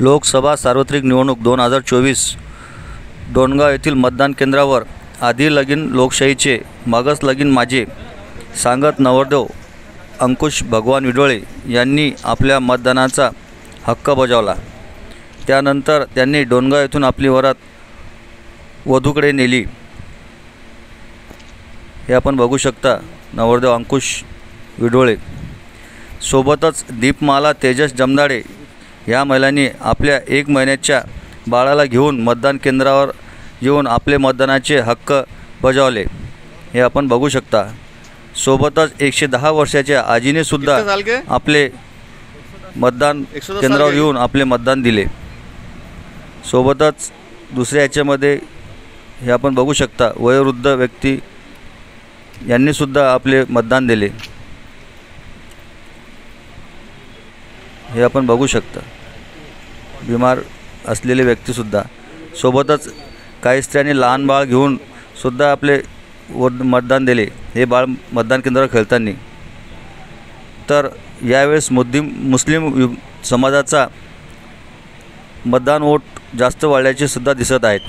लोकसभा सार्वत्रिक निवडणूक 2024 डोणगाव येथील मतदान केंद्रावर आधी लगीन लोकशाहीचे मागस लगीन माझे सांगत नवरदेव अंकुश भगवान विडोळे यांनी आपल्या मतदानाचा हक्क बजावला। त्यानंतर त्यांनी डोणगाव येथून आपली वरात वधूकडे नेली। हे आपण बघू शकता नवरदेव अंकुश विडोळे सोबतच दीपमाला तेजस जमदाडे या महिलांनी आपल्या 1 महिन्याच्या बाळाला घेऊन मतदान केंद्रावर येऊन आपले मतदानाचे हक्क बजावले। हे आपण बघू शकता। सोबतच 110 वर्षाच्या आजीने सुद्धा आपले मतदान केंद्रावर येऊन आपले मतदान दिले। सोबतच दुसऱ्या याच्यामध्ये हे आपण बघू शकता वयोवृद्ध व्यक्ती यांनी सुद्धा आपले मतदान दिले। हे आपण बघू शकता बिमार असलेले व्यक्तीसुद्धा सोबतच काही स्त्रियांनी लहान बाळ घेऊन सुद्धा आपले मतदान दिले। हे बाळ मतदान केंद्रावर खेळताना तर यावेळेस मुस्लिम समाजाचा मतदान वोट जास्त वाढल्याचे सुद्धा दिसत आहेत।